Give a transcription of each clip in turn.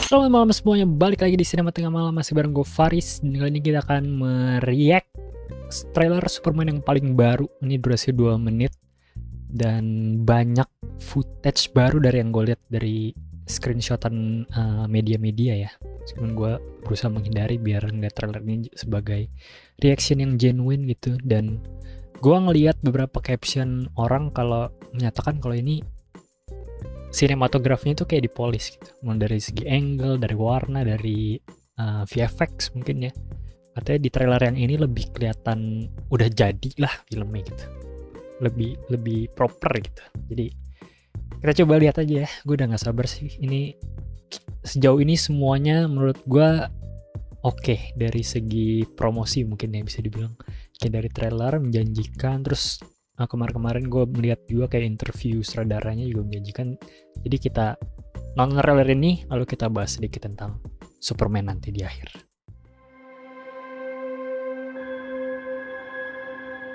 Selamat malam semuanya, balik lagi di Sinema Tengah Malam, masih bareng gue Faris. Dan kali ini kita akan mereact trailer Superman yang paling baru. Ini durasi 2 menit dan banyak footage baru dari yang gue lihat dari screenshotan media-media ya. Meskipun gue berusaha menghindari biar nggak trailer ini sebagai reaction yang genuine gitu. Dan gue ngelihat beberapa caption orang kalau menyatakan kalau ini sinematografinya itu kayak dipolis gitu, mulai dari segi angle, dari warna, dari VFX mungkin ya. Katanya di trailer yang ini lebih kelihatan udah jadi lah filmnya gitu, lebih proper gitu. Jadi kita coba lihat aja ya. Gue udah nggak sabar sih. Ini sejauh ini semuanya menurut gue oke dari segi promosi mungkin ya bisa dibilang. Kayak dari trailer menjanjikan, terus kemarin-kemarin gue melihat juga kayak interview sutradaranya juga menjanjikan. Jadi kita nonton trailer ini lalu kita bahas sedikit tentang Superman nanti di akhir.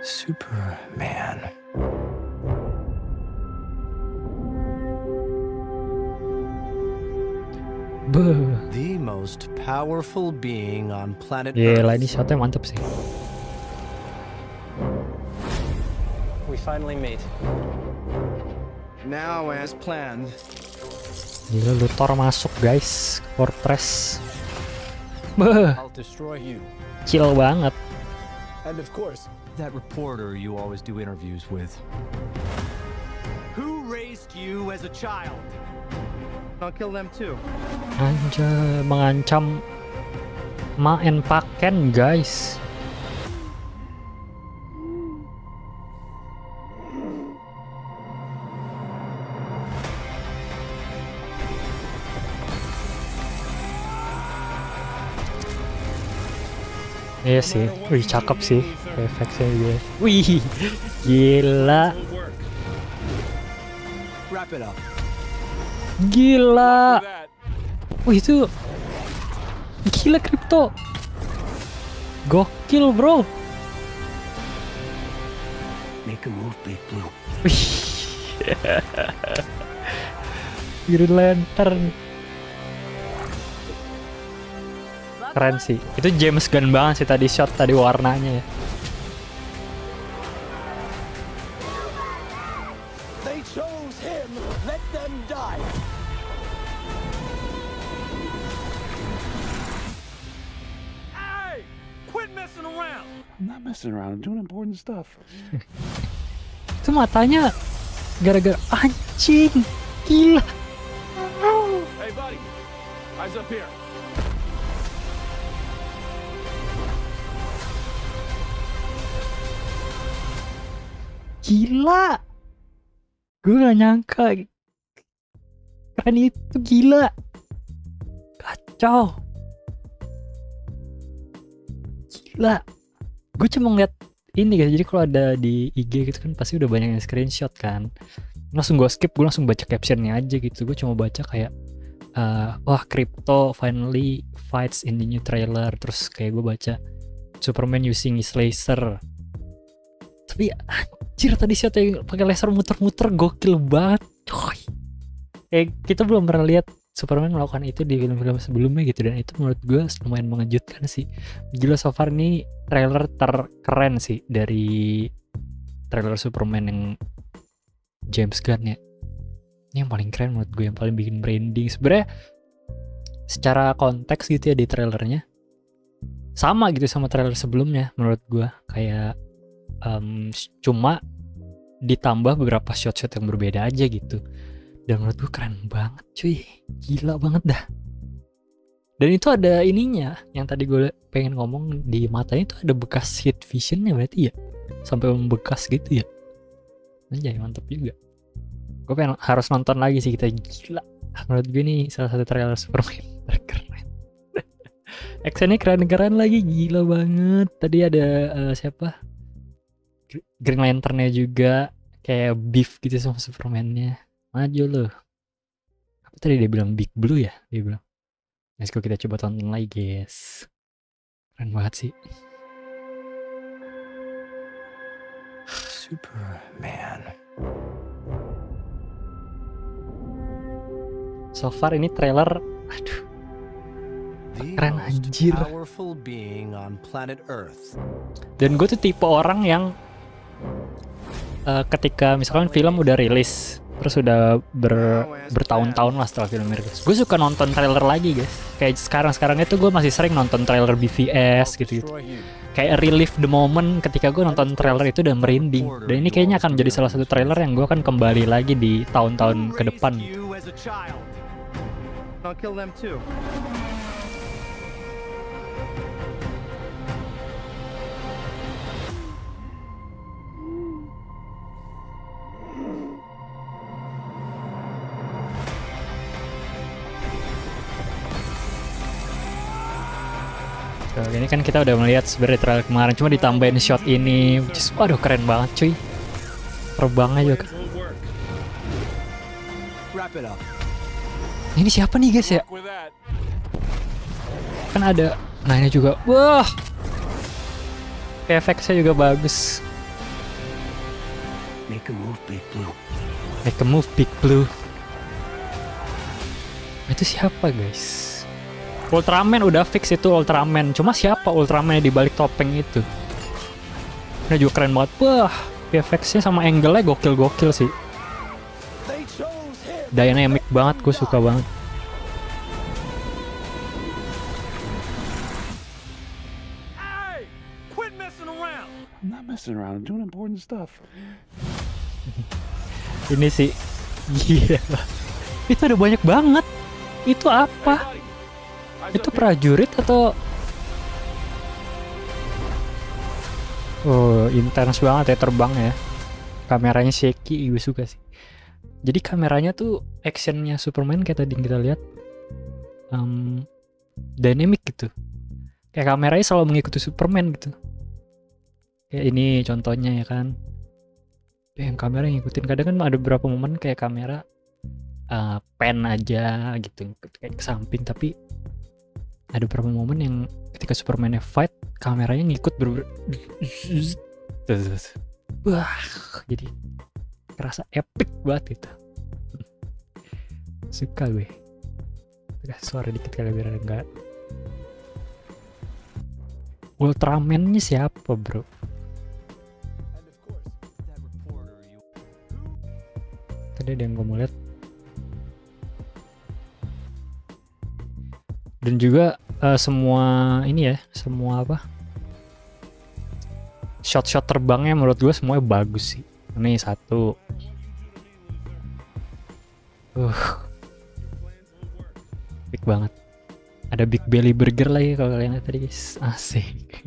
Superman. The most powerful being on planet Earth. Gila, ini shotnya mantep sih. We finally meet. Now as planned. Gila, Luthor masuk guys, Fortress. I'll destroy you. Chill banget. And of course, that reporter you always do interviews with. Who raised you as a child? I'll kill them too. Anjay, mengancam Ma and Paken guys. Iya sih, wih cakep sih efeknya dia. Wih, gila. Gila. Wih itu gila Crypto. Gokil bro. Make a move, Big Blue. Wih. Green Lantern. Keren sih. Itu James Gunn banget sih tadi shot tadi warnanya ya. They chose him. Let them die. Hey! Quit messing around. I'm not messing around. I'm doing important stuff. Itu matanya gara-gara anjing. Gila. Hey, buddy. Eyes up here. Gila. Gue gak nyangka. Keren itu, gila. Kacau. Gila. Gue cuma ngeliat ini guys. Jadi kalau ada di IG gitu kan pasti udah banyak yang screenshot kan. Langsung gue skip, gue langsung baca captionnya aja gitu. Gue cuma baca kayak wah, Crypto finally fights in the new trailer. Terus kayak gue baca Superman using his laser. Tapi anjir tadi shotnya pakai laser muter-muter gokil banget coy. Kita belum pernah lihat Superman melakukan itu di film-film sebelumnya gitu, dan itu menurut gue lumayan mengejutkan sih. Gila, so far ini trailer terkeren sih dari trailer Superman yang James Gunn ya. Ini yang paling keren menurut gue, yang paling bikin branding. Sebenarnya secara konteks gitu ya di trailernya sama gitu sama trailer sebelumnya menurut gue, kayak cuma ditambah beberapa shot-shot yang berbeda aja gitu. Dan menurut gue keren banget cuy, gila banget dah. Dan itu ada ininya, yang tadi gue pengen ngomong, di matanya itu ada bekas heat visionnya berarti ya, sampai membekas gitu ya. Anjay, mantep juga. Gue pengen harus nonton lagi sih kita, gila. Menurut gue ini salah satu trailer Superman terkeren. Actionnya keren-keren lagi, gila banget. Tadi ada siapa? Green Lantern-nya juga kayak beef gitu sama Superman-nya. Maju loh. Apa tadi dia bilang, Big Blue ya? Dia bilang. Let's go, kita coba tonton lagi guys. Keren banget sih. Superman. So far ini trailer, aduh, The keren most anjir. powerful being on planet Earth. Dan gue tuh tipe orang yang ketika misalkan film udah rilis, terus udah bertahun-tahun lah setelah film rilis, gue suka nonton trailer lagi guys. Kayak sekarang itu gue masih sering nonton trailer BVS gitu. Kayak relive the moment ketika gue nonton trailer itu dan merinding. Dan ini kayaknya akan menjadi salah satu trailer yang gue akan kembali lagi di tahun-tahun ke depan. You as a child. I'll kill them too. So, ini kan kita udah melihat sebenarnya trailer kemarin, cuma ditambahin shot ini, which is, waduh keren banget cuy. Terbangnya juga. Wrap it up. Ini siapa nih guys ya? With that. Kan ada, nah ini juga, wah, efeknya juga bagus. Make a move, Big Blue. Make a move, Big Blue. Itu siapa guys? Ultraman udah fix itu Ultraman. Cuma siapa Ultraman di balik topeng itu? Ini juga keren banget. Wah, VFX-nya sama angle-nya gokil-gokil sih. They chose him. Dynamic banget, gue suka banget. Hey! Quit messing around! I'm not messing around. I'm doing important stuff. Ini sih, iya. Itu ada banyak banget. Itu apa? Buddy, eyes Itu up here. prajurit atau? Oh, intens banget ya terbang ya. Kameranya shaky, gue suka sih. Jadi kameranya tuh actionnya Superman kayak tadi kita lihat, dynamic gitu. Kayak kameranya selalu mengikuti Superman gitu. Kayak ini contohnya ya kan. Yang kamera ngikutin. Kadang kan ada beberapa momen kayak kamera pan aja gitu, kayak ke samping, tapi ada beberapa momen yang ketika Superman fight kameranya ngikut wah, jadi kerasa epic banget itu. Suka gue. Kasih suara dikit kali biar enggak. Ultraman-nya siapa bro? And of course, that reporter you. Tadi ada yang gue mau lihat. Dan juga semua ini ya, semua apa? Shot-shot terbangnya menurut gue semuanya bagus sih. Ini satu. Big banget. Ada Big Belly Burger lagi kalau kalian lihat tadi guys. Asik.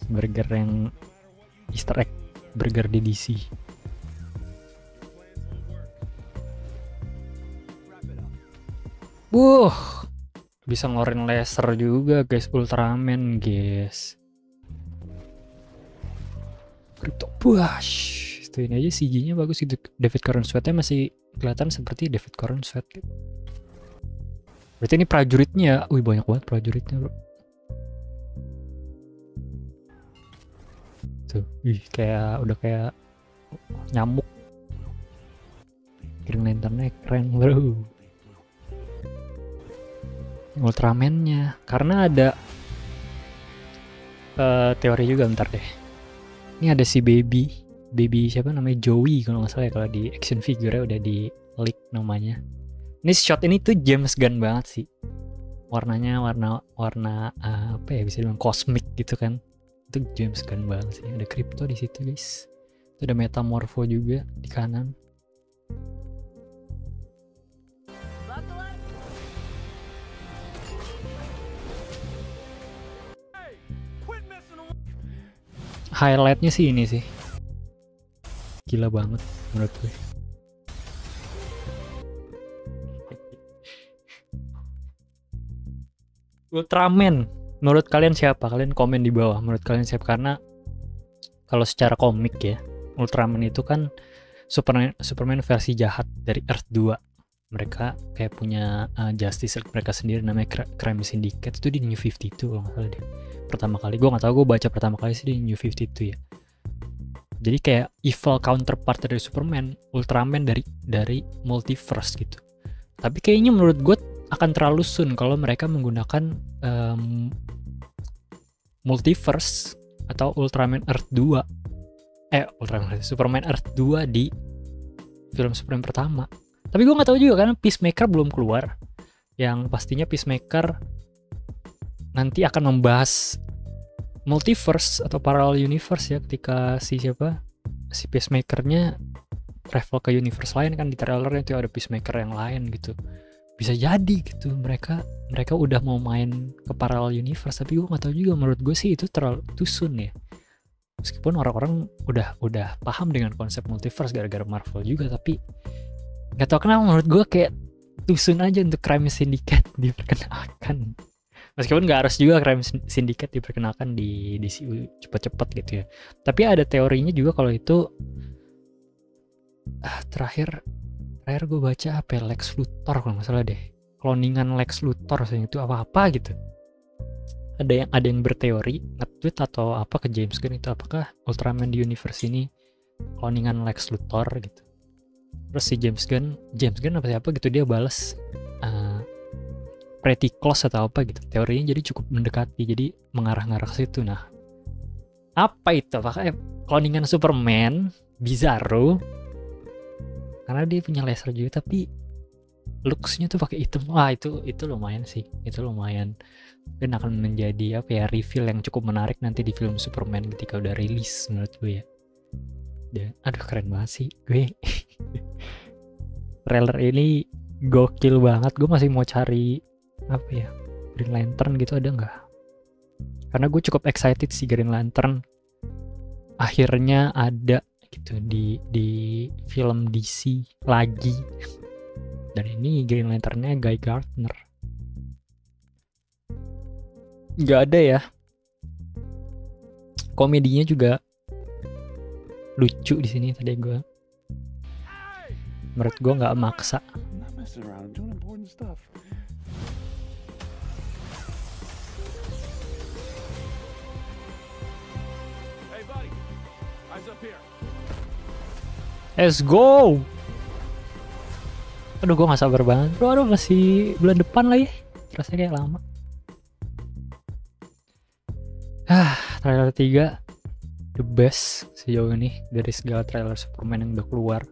Burger yang Easter egg burger di DC. Bisa ngeluarin laser juga guys, Ultraman guys. Crypto Bush. Itu ini aja CG-nya bagus gitu. David Corenswet-nya masih kelihatan seperti David Corenswet gitu. Berarti ini prajuritnya, wih banyak banget prajuritnya bro. Tuh, wih kayak udah kayak nyamuk. Green Lantern-nya keren bro. Ultraman-nya, karena ada teori juga bentar deh. Ini ada si baby siapa namanya, Joey kalau nggak salah ya, kalau di action figure udah di leak namanya. Ini shot ini tuh James Gunn banget sih. Warnanya warna apa ya, bisa dibilang kosmik gitu kan. Itu James Gunn banget sih. Ada Crypto di situ guys. Itu ada Metamorpho juga di kanan. Quit messing around! Highlightnya sih ini sih. Gila banget menurut gue. Ultraman, menurut kalian siapa? Kalian komen di bawah. Menurut kalian siapa? Karena kalau secara komik ya, Ultraman itu kan Superman versi jahat dari Earth 2. Mereka kayak punya Justice League mereka sendiri namanya Crime Syndicate. Itu di New 52 kalau nggak salah deh. Pertama kali, gue nggak tahu, gue baca pertama kali sih di New 52 ya. Jadi kayak evil counterpart dari Superman, Ultraman dari multiverse gitu. Tapi kayaknya menurut gue akan terlalu soon kalau mereka menggunakan multiverse atau Ultraman Earth 2. Superman Earth 2 di film Superman pertama. Tapi gue nggak tahu juga karena Peacemaker belum keluar. Yang pastinya Peacemaker nanti akan membahas multiverse atau parallel universe ya, ketika si Peacemaker-nya travel ke universe lain kan. Di trailernya itu ada Peacemaker yang lain gitu. Bisa jadi gitu mereka udah mau main ke parallel universe, tapi gue nggak tahu juga. Menurut gue sih itu terlalu too soon ya. Meskipun orang-orang udah paham dengan konsep multiverse gara-gara Marvel juga, tapi nggak tahu kenapa menurut gue kayak too soon aja untuk Crime Syndicate diperkenalkan. Meskipun nggak harus juga Crime Syndicate diperkenalkan di DCU cepet-cepet gitu ya. Tapi ada teorinya juga kalau itu terakhir gue baca apa ya, Lex Luthor kalau nggak salah deh. Cloningan Lex Luthor itu apa gitu. Ada yang berteori nge-tweet atau apa ke James Gunn itu, apakah Ultraman di universe ini cloningan Lex Luthor gitu. Terus si James Gunn apa siapa gitu dia balas pretty close atau apa gitu. Teorinya jadi cukup mendekati, jadi mengarah-ngarah ke situ. Nah, apa itu? Apakah cloningan Superman, Bizarro? Karena dia punya laser juga tapi looks-nya tuh pakai hitam. Wah, itu lumayan sih. Itu lumayan. Dan akan menjadi reveal yang cukup menarik nanti di film Superman ketika udah rilis menurut gue ya. Aduh keren banget sih gue. Trailer ini gokil banget. Gue masih mau cari Green Lantern gitu, ada nggak? Karena gue cukup excited sih Green Lantern akhirnya ada gitu di film DC lagi. Dan ini Green Lantern-nya Guy Gardner. Nggak ada ya. Komedinya juga lucu di sini tadi gue. Menurut gue nggak maksa. I'm not messing around. I'm doing important stuff. Hey, buddy. Eyes up here. Let's go. Aduh gue gak sabar banget bro. Aduh masih bulan depan lagi. Rasanya kayak lama. Trailer 3 the best sejauh ini dari segala trailer Superman yang udah keluar.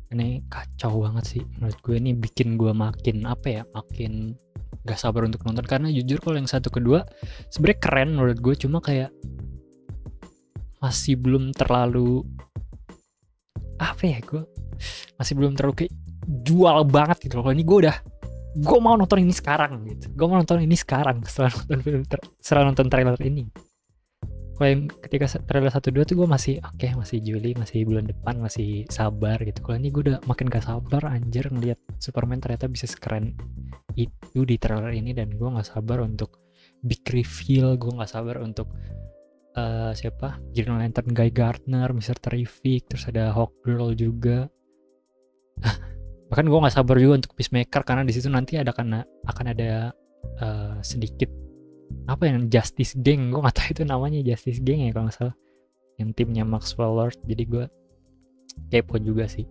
Ini kacau banget sih. Menurut gue ini bikin gue makin gak sabar untuk nonton. Karena jujur kalau yang satu kedua sebenarnya keren menurut gue. Cuma kayak masih belum terlalu gue masih belum terlalu kayak jual banget gitu loh. Kalau ini gue mau nonton ini sekarang gitu. Gue mau nonton ini sekarang setelah nonton trailer ini. Kalau yang ketika trailer 1-2 tuh gue masih masih Juli, masih bulan depan, masih sabar gitu. Kalau ini gue udah makin gak sabar anjir ngelihat Superman ternyata bisa sekeren itu di trailer ini. Dan gue gak sabar untuk big reveal. Gue gak sabar untuk Green Lantern Guy Gardner, Mr. Terrific, terus ada Hawkgirl juga. Bahkan gue nggak sabar juga untuk Peacemaker karena di situ nanti akan ada sedikit yang Justice Gang. Gue nggak tahu itu namanya Justice Gang ya kalau nggak salah, yang timnya Maxwell Lord. Jadi gue kepo juga sih.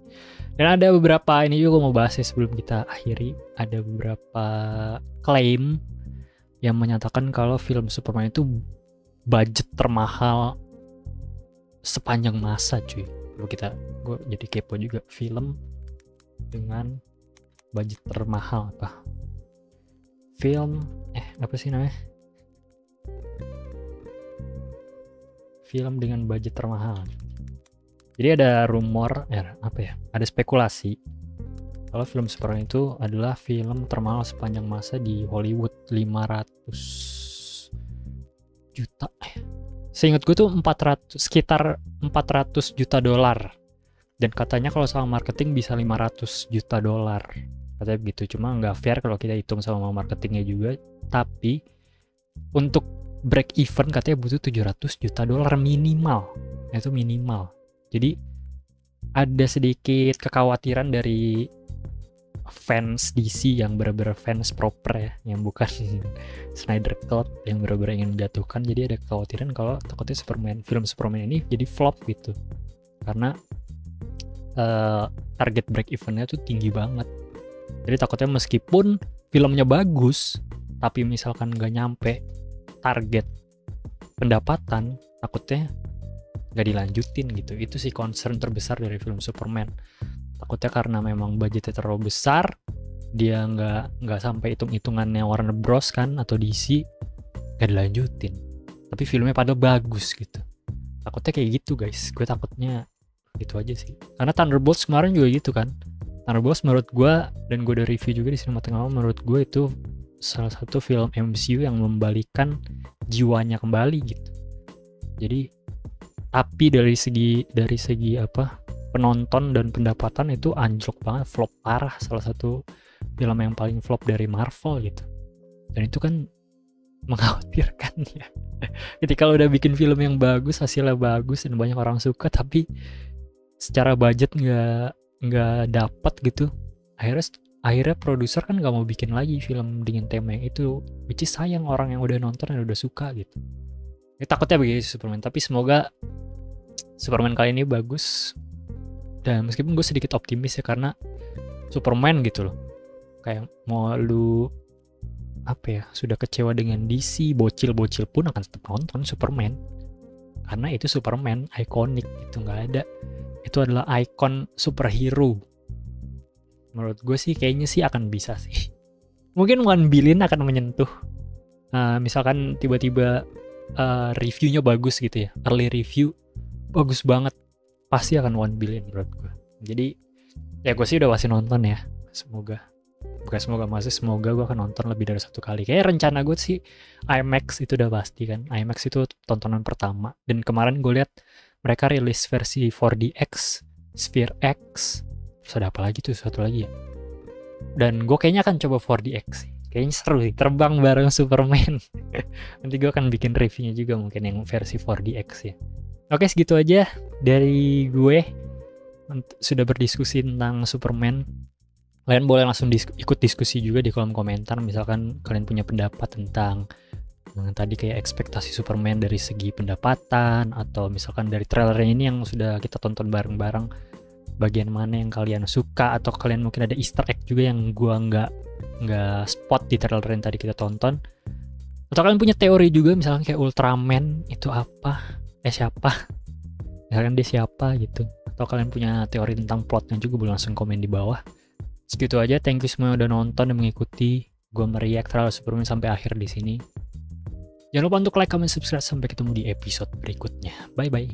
Dan ada beberapa ini juga gue mau bahas ya sebelum kita akhiri. Ada beberapa klaim yang menyatakan kalau film Superman itu budget termahal sepanjang masa cuy. Gue jadi kepo juga, film dengan budget termahal film dengan budget termahal. Jadi ada rumor ada spekulasi kalau film Superman itu adalah film termahal sepanjang masa di Hollywood. 500 juta seingat gue tuh sekitar 400 juta dolar. Dan katanya kalau sama marketing bisa 500 juta dolar. Katanya begitu. Cuma nggak fair kalau kita hitung sama marketingnya juga. Tapi untuk break even katanya butuh 700 juta dolar minimal. Itu minimal. Jadi ada sedikit kekhawatiran dari fans DC yang bener-bener fans proper ya, yang bukan Snyder Cut yang bener-bener ingin menjatuhkan. Jadi ada kekhawatiran kalau takutnya film Superman ini jadi flop gitu, karena target break evennya tuh tinggi banget. Jadi takutnya meskipun filmnya bagus, tapi misalkan nggak nyampe target pendapatan, takutnya nggak dilanjutin gitu. Itu sih concern terbesar dari film Superman. Takutnya karena memang budgetnya terlalu besar, dia nggak sampai hitung-hitungannya Warner Bros kan atau DC, nggak dilanjutin. Tapi filmnya padahal bagus gitu. Takutnya kayak gitu guys. Gue takutnya itu aja sih. Karena Thunderbolts kemarin juga gitu kan. Thunderbolts menurut gue, dan gue udah review juga di Cinema Tengah, menurut gue itu salah satu film MCU yang membalikan jiwanya kembali gitu. Jadi tapi dari segi apa, penonton dan pendapatan itu anjlok banget, flop parah, salah satu film yang paling flop dari Marvel gitu. Dan itu kan mengkhawatirkan ya. Ketika lo udah bikin film yang bagus, hasilnya bagus dan banyak orang suka, tapi secara budget nggak dapat gitu, akhirnya produser kan nggak mau bikin lagi film dengan tema yang itu, which is sayang orang yang udah nonton dan udah suka gitu. Ya, takutnya begitu Superman, tapi semoga Superman kali ini bagus. Dan meskipun gue sedikit optimis ya, karena Superman gitu loh, kayak mau lu apa ya, sudah kecewa dengan DC, bocil-bocil pun akan tetap nonton Superman, karena itu Superman ikonik gitu. Nggak ada, itu adalah ikon superhero. Menurut gue sih kayaknya sih akan bisa sih. Mungkin 1 billion akan menyentuh. Misalkan tiba-tiba reviewnya bagus gitu ya, early review bagus banget, pasti akan 1 billion menurut gue. Jadi ya gue sih udah pasti nonton ya. Semoga gue akan nonton lebih dari 1 kali. Kayak rencana gue sih IMAX itu udah pasti kan. IMAX itu tontonan pertama. Dan kemarin gue lihat mereka rilis versi 4DX, Sphere X, terus ada apa lagi tuh, satu lagi ya. Dan gue kayaknya akan coba 4DX sih. Kayaknya seru sih, terbang bareng Superman. Nanti gue akan bikin reviewnya juga mungkin yang versi 4DX ya. Oke, segitu aja dari gue. Sudah berdiskusi tentang Superman. Kalian boleh langsung ikut diskusi juga di kolom komentar. Misalkan kalian punya pendapat tentang tadi kayak ekspektasi Superman dari segi pendapatan, atau misalkan dari trailernya ini yang sudah kita tonton bareng-bareng, bagian mana yang kalian suka, atau kalian mungkin ada Easter egg juga yang gua nggak spot di trailer yang tadi kita tonton. Atau kalian punya teori juga, misalkan kayak Ultraman itu apa? Siapa? Misalkan dia siapa gitu. Atau kalian punya teori tentang plotnya juga, boleh langsung komen di bawah. Segitu aja, thank you semua yang udah nonton dan mengikuti gue mereact trailer Superman sampai akhir di sini. Jangan lupa untuk like, comment, subscribe. Sampai ketemu di episode berikutnya. Bye bye.